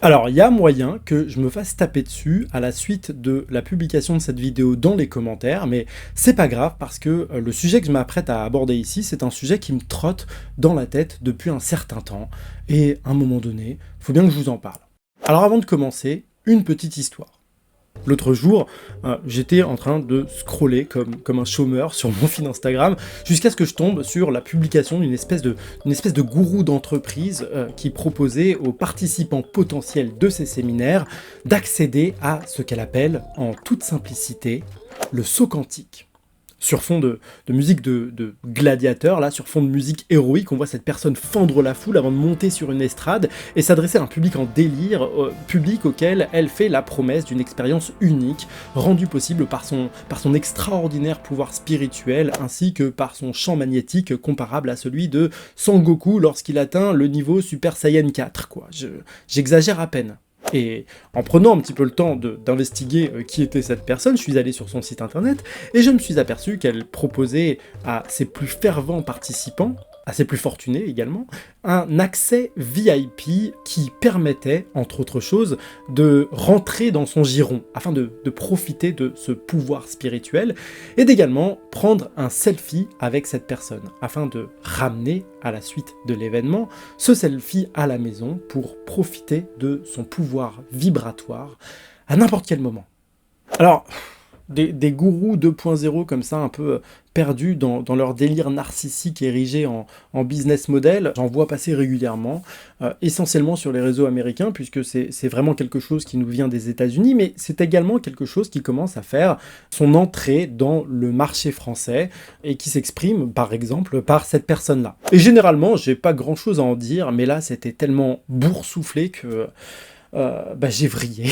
Alors, il y a moyen que je me fasse taper dessus à la suite de la publication de cette vidéo dans les commentaires, mais c'est pas grave parce que le sujet que je m'apprête à aborder ici, c'est un sujet qui me trotte dans la tête depuis un certain temps, et à un moment donné, il faut bien que je vous en parle. Alors avant de commencer, une petite histoire. L'autre jour, j'étais en train de scroller comme un chômeur sur mon feed Instagram, jusqu'à ce que je tombe sur la publication d'une espèce de gourou d'entreprise qui proposait aux participants potentiels de ces séminaires d'accéder à ce qu'elle appelle, en toute simplicité, le saut quantique. Sur fond de musique de gladiateur, là, sur fond de musique héroïque, on voit cette personne fendre la foule avant de monter sur une estrade et s'adresser à un public en délire, public auquel elle fait la promesse d'une expérience unique, rendue possible par son extraordinaire pouvoir spirituel, ainsi que par son champ magnétique comparable à celui de Sangoku lorsqu'il atteint le niveau Super Saiyan 4, quoi. J'exagère à peine. Et en prenant un petit peu le temps d'investiguer qui était cette personne, je suis allé sur son site internet et je me suis aperçu qu'elle proposait à ses plus fervents participants, à ses plus fortunés également, un accès VIP qui permettait, entre autres choses, de rentrer dans son giron, afin de profiter de ce pouvoir spirituel, et d'également prendre un selfie avec cette personne, afin de ramener, à la suite de l'événement, ce selfie à la maison pour profiter de son pouvoir vibratoire à n'importe quel moment. Alors, des gourous 2.0 comme ça, un peu perdus dans leur délire narcissique érigé en business model, j'en vois passer régulièrement, essentiellement sur les réseaux américains, puisque c'est vraiment quelque chose qui nous vient des États-Unis, mais c'est également quelque chose qui commence à faire son entrée dans le marché français, et qui s'exprime, par exemple, par cette personne-là. Et généralement, j'ai pas grand-chose à en dire, mais là, c'était tellement boursouflé que j'ai vrillé.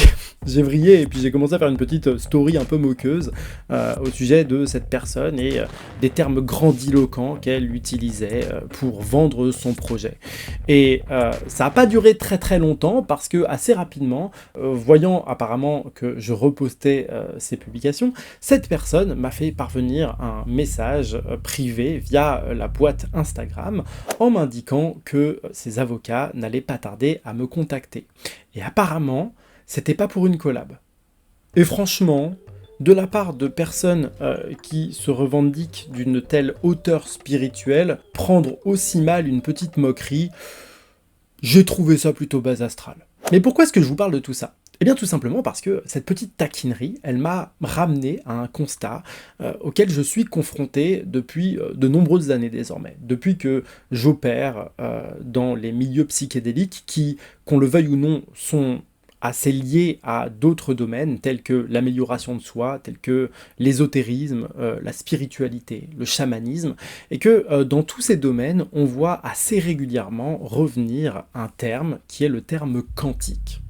J'ai vrillé et puis j'ai commencé à faire une petite story un peu moqueuse au sujet de cette personne et des termes grandiloquents qu'elle utilisait pour vendre son projet. Et ça n'a pas duré très très longtemps parce que assez rapidement, voyant apparemment que je repostais ces publications, cette personne m'a fait parvenir un message privé via la boîte Instagram en m'indiquant que ses avocats n'allaient pas tarder à me contacter. Et apparemment, c'était pas pour une collab. Et franchement, de la part de personnes qui se revendiquent d'une telle hauteur spirituelle, prendre aussi mal une petite moquerie, j'ai trouvé ça plutôt bas astral. Mais pourquoi est-ce que je vous parle de tout ça ? Eh bien tout simplement parce que cette petite taquinerie, elle m'a ramené à un constat auquel je suis confronté depuis de nombreuses années désormais. Depuis que j'opère dans les milieux psychédéliques qui, qu'on le veuille ou non, sont assez liés à d'autres domaines tels que l'amélioration de soi, tels que l'ésotérisme, la spiritualité, le chamanisme, et que dans tous ces domaines, on voit assez régulièrement revenir un terme qui est le terme quantique.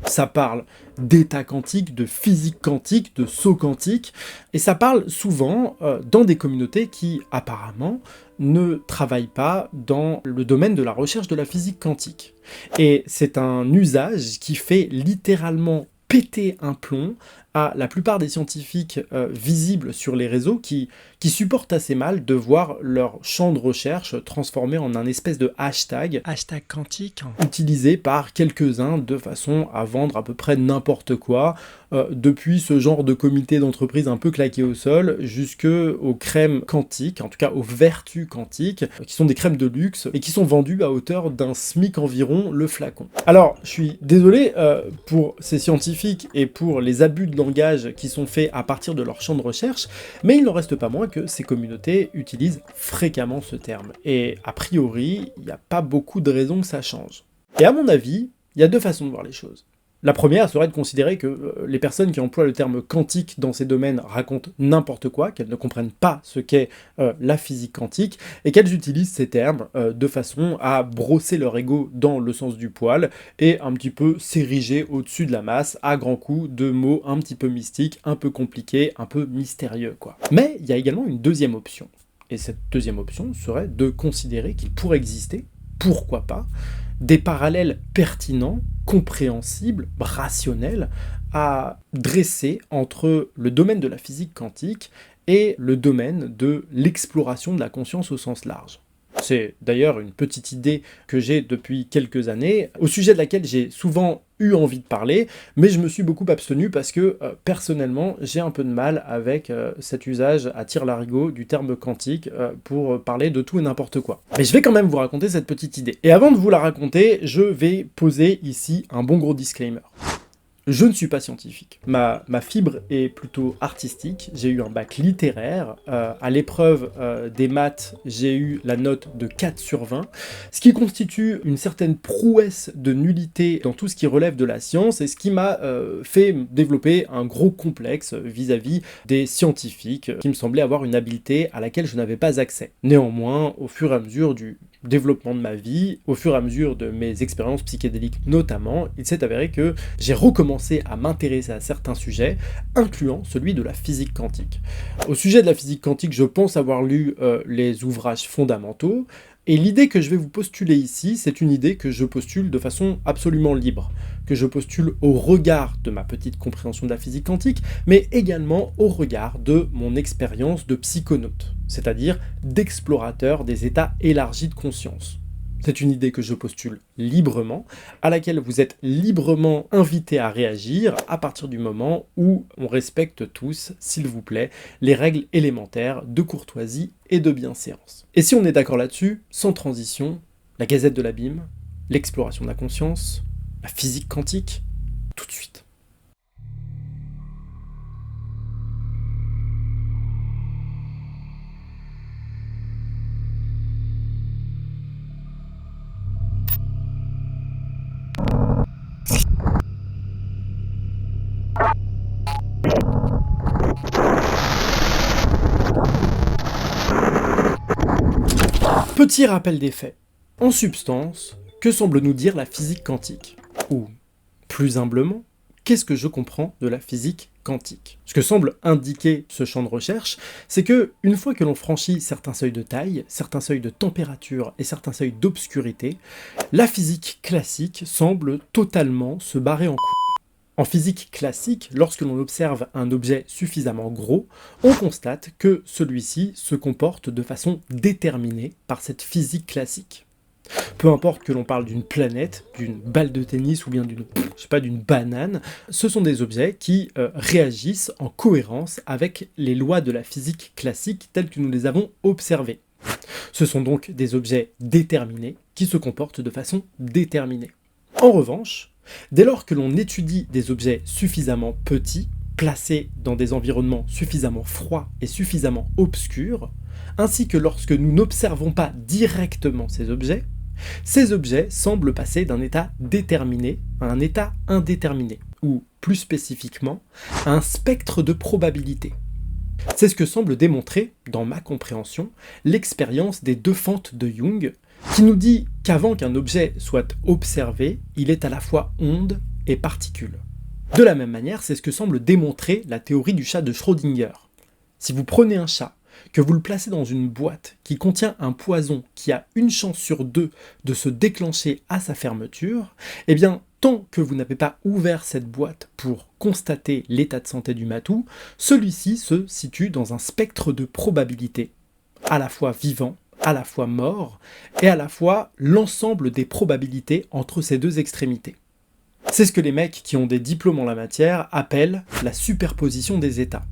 Ça parle d'état quantique, de physique quantique, de saut quantique, et ça parle souvent dans des communautés qui, apparemment, ne travaillent pas dans le domaine de la recherche de la physique quantique. Et c'est un usage qui fait littéralement péter un plomb à la plupart des scientifiques visibles sur les réseaux qui supportent assez mal de voir leur champ de recherche transformé en un espèce de hashtag quantique, utilisé par quelques-uns de façon à vendre à peu près n'importe quoi, depuis ce genre de comité d'entreprise un peu claqué au sol, jusqu'aux crèmes quantiques, en tout cas aux vertus quantiques, qui sont des crèmes de luxe et qui sont vendues à hauteur d'un SMIC environ le flacon. Alors, je suis désolé pour ces scientifiques et pour les abus de langage qui sont faits à partir de leur champ de recherche, mais il n'en reste pas moins que ces communautés utilisent fréquemment ce terme. Et a priori, il n'y a pas beaucoup de raisons que ça change. Et à mon avis, il y a deux façons de voir les choses. La première serait de considérer que les personnes qui emploient le terme quantique dans ces domaines racontent n'importe quoi, qu'elles ne comprennent pas ce qu'est la physique quantique, et qu'elles utilisent ces termes de façon à brosser leur ego dans le sens du poil, et un petit peu s'ériger au-dessus de la masse à grands coups de mots un petit peu mystiques, un peu compliqués, un peu mystérieux, quoi. Mais il y a également une deuxième option, et cette deuxième option serait de considérer qu'il pourrait exister, pourquoi pas, des parallèles pertinents, compréhensibles, rationnels à dresser entre le domaine de la physique quantique et le domaine de l'exploration de la conscience au sens large. C'est d'ailleurs une petite idée que j'ai depuis quelques années, au sujet de laquelle j'ai souvent eu envie de parler, mais je me suis beaucoup abstenu parce que personnellement j'ai un peu de mal avec cet usage à tire-larigot du terme quantique pour parler de tout et n'importe quoi. Mais je vais quand même vous raconter cette petite idée. Et avant de vous la raconter, je vais poser ici un bon gros disclaimer. Je ne suis pas scientifique. Ma fibre est plutôt artistique. J'ai eu un bac littéraire. À l'épreuve des maths, j'ai eu la note de 4 sur 20, ce qui constitue une certaine prouesse de nullité dans tout ce qui relève de la science et ce qui m'a fait développer un gros complexe vis-à-vis des scientifiques qui me semblaient avoir une habileté à laquelle je n'avais pas accès. Néanmoins, au fur et à mesure du développement de ma vie, au fur et à mesure de mes expériences psychédéliques notamment, il s'est avéré que j'ai recommencé à m'intéresser à certains sujets, incluant celui de la physique quantique. Au sujet de la physique quantique, je pense avoir lu les ouvrages fondamentaux, et l'idée que je vais vous postuler ici, c'est une idée que je postule de façon absolument libre, que je postule au regard de ma petite compréhension de la physique quantique, mais également au regard de mon expérience de psychonaute, c'est-à-dire d'explorateur des états élargis de conscience. C'est une idée que je postule librement, à laquelle vous êtes librement invités à réagir à partir du moment où on respecte tous, s'il vous plaît, les règles élémentaires de courtoisie et de bienséance. Et si on est d'accord là-dessus, sans transition, la Gazette de l'Abîme, l'exploration de la conscience, la physique quantique, tout de suite. Petit rappel des faits. En substance, que semble nous dire la physique quantique? Ou, plus humblement, qu'est-ce que je comprends de la physique quantique? Ce que semble indiquer ce champ de recherche, c'est que une fois que l'on franchit certains seuils de taille, certains seuils de température et certains seuils d'obscurité, la physique classique semble totalement se barrer en couilles. En physique classique, lorsque l'on observe un objet suffisamment gros, on constate que celui-ci se comporte de façon déterminée par cette physique classique. Peu importe que l'on parle d'une planète, d'une balle de tennis ou bien d'une banane, ce sont des objets qui réagissent en cohérence avec les lois de la physique classique telles que nous les avons observées. Ce sont donc des objets déterminés qui se comportent de façon déterminée. En revanche, dès lors que l'on étudie des objets suffisamment petits, placés dans des environnements suffisamment froids et suffisamment obscurs, ainsi que lorsque nous n'observons pas directement ces objets semblent passer d'un état déterminé à un état indéterminé, ou plus spécifiquement, à un spectre de probabilité. C'est ce que semble démontrer, dans ma compréhension, l'expérience des deux fentes de Jung, qui nous dit qu'avant qu'un objet soit observé, il est à la fois onde et particule. De la même manière, c'est ce que semble démontrer la théorie du chat de Schrödinger. Si vous prenez un chat, que vous le placez dans une boîte qui contient un poison qui a une chance sur 2 de se déclencher à sa fermeture, eh bien, tant que vous n'avez pas ouvert cette boîte pour constater l'état de santé du matou, celui-ci se situe dans un spectre de probabilité, à la fois vivant, à la fois mort, et à la fois l'ensemble des probabilités entre ces deux extrémités. C'est ce que les mecs qui ont des diplômes en la matière appellent la superposition des états.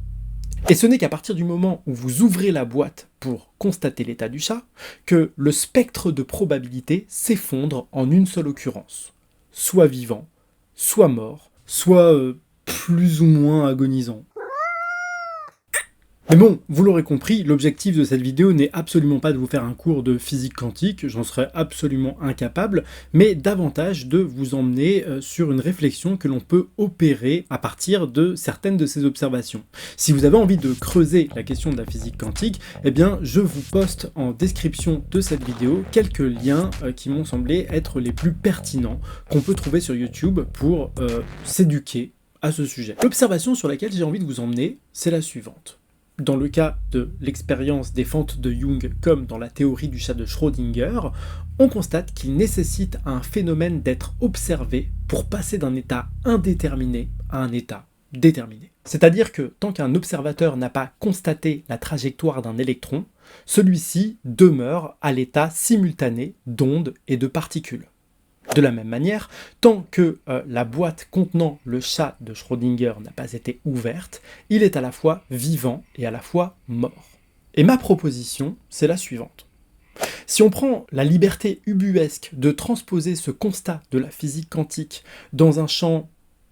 Et ce n'est qu'à partir du moment où vous ouvrez la boîte pour constater l'état du chat que le spectre de probabilité s'effondre en une seule occurrence. Soit vivant, soit mort, soit plus ou moins agonisant. Mais bon, vous l'aurez compris, l'objectif de cette vidéo n'est absolument pas de vous faire un cours de physique quantique, j'en serais absolument incapable, mais davantage de vous emmener sur une réflexion que l'on peut opérer à partir de certaines de ces observations. Si vous avez envie de creuser la question de la physique quantique, eh bien je vous poste en description de cette vidéo quelques liens qui m'ont semblé être les plus pertinents qu'on peut trouver sur YouTube pour s'éduquer à ce sujet. L'observation sur laquelle j'ai envie de vous emmener, c'est la suivante. Dans le cas de l'expérience des fentes de Jung, comme dans la théorie du chat de Schrödinger, on constate qu'il nécessite un phénomène d'être observé pour passer d'un état indéterminé à un état déterminé. C'est-à-dire que tant qu'un observateur n'a pas constaté la trajectoire d'un électron, celui-ci demeure à l'état simultané d'ondes et de particules. De la même manière, tant que la boîte contenant le chat de Schrödinger n'a pas été ouverte, il est à la fois vivant et à la fois mort. Et ma proposition, c'est la suivante. Si on prend la liberté ubuesque de transposer ce constat de la physique quantique dans un champ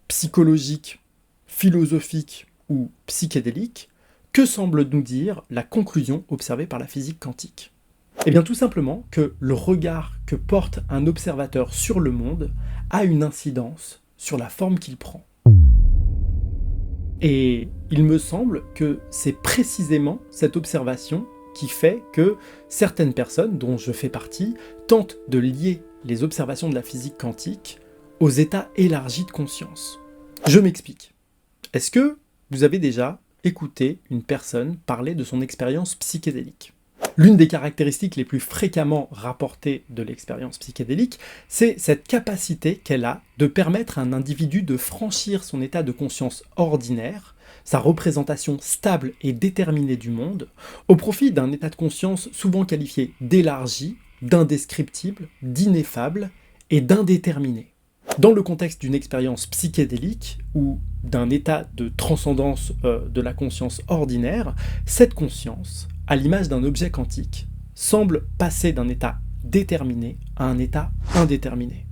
psychologique, philosophique ou psychédélique, que semble nous dire la conclusion observée par la physique quantique ? Eh bien tout simplement que le regard que porte un observateur sur le monde a une incidence sur la forme qu'il prend. Et il me semble que c'est précisément cette observation qui fait que certaines personnes, dont je fais partie, tentent de lier les observations de la physique quantique aux états élargis de conscience. Je m'explique. Est-ce que vous avez déjà écouté une personne parler de son expérience psychédélique ? L'une des caractéristiques les plus fréquemment rapportées de l'expérience psychédélique, c'est cette capacité qu'elle a de permettre à un individu de franchir son état de conscience ordinaire, sa représentation stable et déterminée du monde, au profit d'un état de conscience souvent qualifié d'élargi, d'indescriptible, d'ineffable et d'indéterminé. Dans le contexte d'une expérience psychédélique ou d'un état de transcendance de la conscience ordinaire, cette conscience, à l'image d'un objet quantique, semble passer d'un état déterminé à un état indéterminé.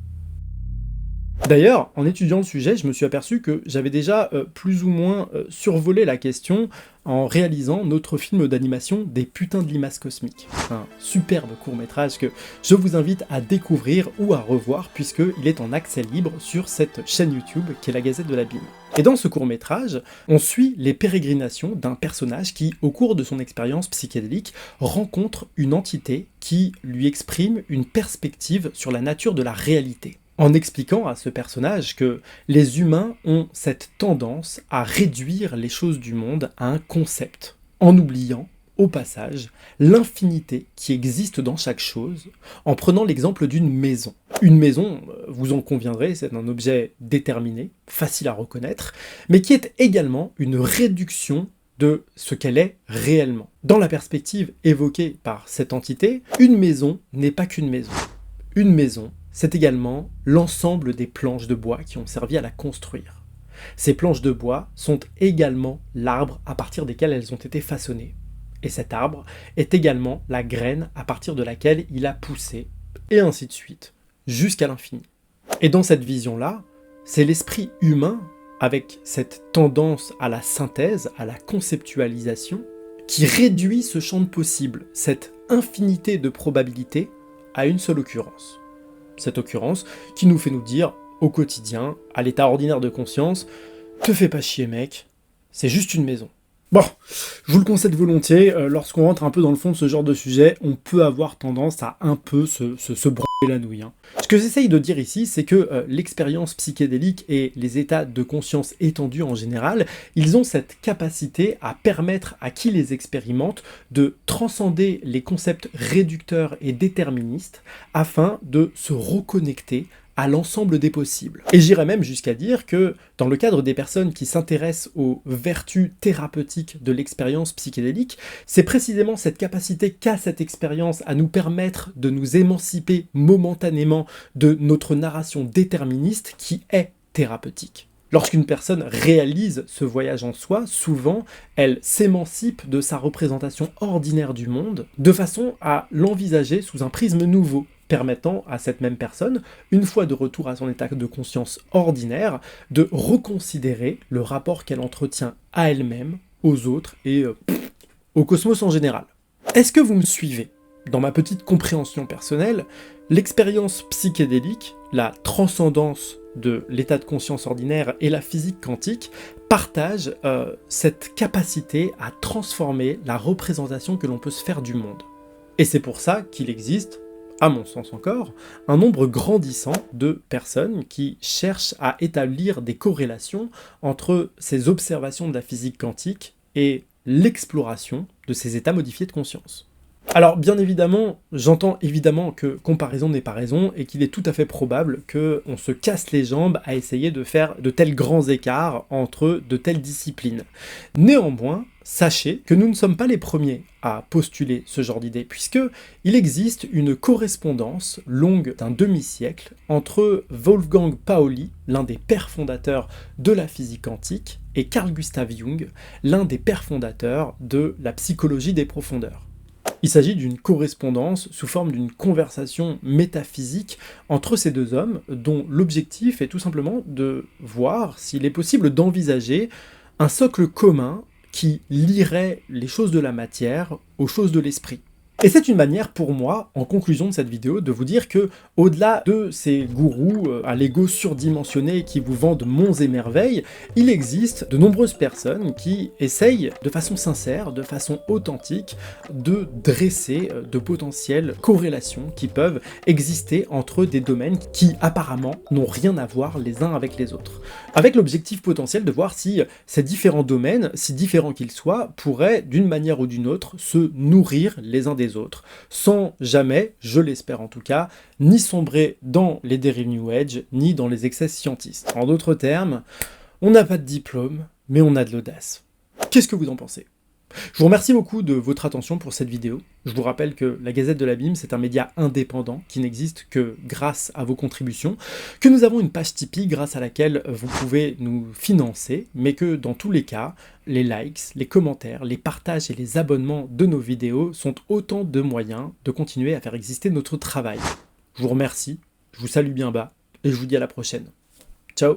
D'ailleurs, en étudiant le sujet, je me suis aperçu que j'avais déjà plus ou moins survolé la question en réalisant notre film d'animation Des putains de limaces cosmiques. Un superbe court-métrage que je vous invite à découvrir ou à revoir puisqu'il est en accès libre sur cette chaîne YouTube qui est la Gazette de l'Abîme. Et dans ce court-métrage, on suit les pérégrinations d'un personnage qui, au cours de son expérience psychédélique, rencontre une entité qui lui exprime une perspective sur la nature de la réalité, en expliquant à ce personnage que les humains ont cette tendance à réduire les choses du monde à un concept, en oubliant, au passage, l'infinité qui existe dans chaque chose, en prenant l'exemple d'une maison. Une maison, vous en conviendrez, c'est un objet déterminé, facile à reconnaître, mais qui est également une réduction de ce qu'elle est réellement. Dans la perspective évoquée par cette entité, une maison n'est pas qu'une maison. Une maison, c'est également l'ensemble des planches de bois qui ont servi à la construire. Ces planches de bois sont également l'arbre à partir desquels elles ont été façonnées. Et cet arbre est également la graine à partir de laquelle il a poussé, et ainsi de suite, jusqu'à l'infini. Et dans cette vision-là, c'est l'esprit humain, avec cette tendance à la synthèse, à la conceptualisation, qui réduit ce champ de possibles, cette infinité de probabilités, à une seule occurrence. Cette occurrence qui nous fait nous dire, au quotidien, à l'état ordinaire de conscience, « Te fais pas chier mec, c'est juste une maison ». Bon, je vous le concède volontiers, lorsqu'on rentre un peu dans le fond de ce genre de sujet, on peut avoir tendance à un peu se branler la nouille. Ce que j'essaye de dire ici, c'est que l'expérience psychédélique et les états de conscience étendus en général, ils ont cette capacité à permettre à qui les expérimente de transcender les concepts réducteurs et déterministes afin de se reconnecter à l'ensemble des possibles. Et j'irais même jusqu'à dire que, dans le cadre des personnes qui s'intéressent aux vertus thérapeutiques de l'expérience psychédélique, c'est précisément cette capacité qu'a cette expérience à nous permettre de nous émanciper momentanément de notre narration déterministe qui est thérapeutique. Lorsqu'une personne réalise ce voyage en soi, souvent, elle s'émancipe de sa représentation ordinaire du monde, de façon à l'envisager sous un prisme nouveau, permettant à cette même personne, une fois de retour à son état de conscience ordinaire, de reconsidérer le rapport qu'elle entretient à elle-même, aux autres et au cosmos en général. Est-ce que vous me suivez ? Dans ma petite compréhension personnelle, l'expérience psychédélique, la transcendance de l'état de conscience ordinaire et la physique quantique partagent cette capacité à transformer la représentation que l'on peut se faire du monde. Et c'est pour ça qu'il existe, à mon sens encore, un nombre grandissant de personnes qui cherchent à établir des corrélations entre ces observations de la physique quantique et l'exploration de ces états modifiés de conscience. Alors bien évidemment, j'entends évidemment que comparaison n'est pas raison et qu'il est tout à fait probable qu'on se casse les jambes à essayer de faire de tels grands écarts entre de telles disciplines. Néanmoins, sachez que nous ne sommes pas les premiers à postuler ce genre d'idée, puisque il existe une correspondance longue d'un demi-siècle entre Wolfgang Pauli, l'un des pères fondateurs de la physique quantique, et Carl Gustav Jung, l'un des pères fondateurs de la psychologie des profondeurs. Il s'agit d'une correspondance sous forme d'une conversation métaphysique entre ces deux hommes, dont l'objectif est tout simplement de voir s'il est possible d'envisager un socle commun qui lierait les choses de la matière aux choses de l'esprit. Et c'est une manière pour moi, en conclusion de cette vidéo, de vous dire que, au-delà de ces gourous à l'ego surdimensionné qui vous vendent monts et merveilles, il existe de nombreuses personnes qui essayent, de façon sincère, de façon authentique, de dresser de potentielles corrélations qui peuvent exister entre des domaines qui, apparemment, n'ont rien à voir les uns avec les autres. Avec l'objectif potentiel de voir si ces différents domaines, si différents qu'ils soient, pourraient, d'une manière ou d'une autre, se nourrir les uns des autres, sans jamais, je l'espère en tout cas, ni sombrer dans les dérives New Age, ni dans les excès scientistes. En d'autres termes, on n'a pas de diplôme, mais on a de l'audace. Qu'est-ce que vous en pensez ? Je vous remercie beaucoup de votre attention pour cette vidéo. Je vous rappelle que la Gazette de l'Abîme, c'est un média indépendant qui n'existe que grâce à vos contributions, que nous avons une page Tipeee grâce à laquelle vous pouvez nous financer, mais que dans tous les cas, les likes, les commentaires, les partages et les abonnements de nos vidéos sont autant de moyens de continuer à faire exister notre travail. Je vous remercie, je vous salue bien bas et je vous dis à la prochaine. Ciao!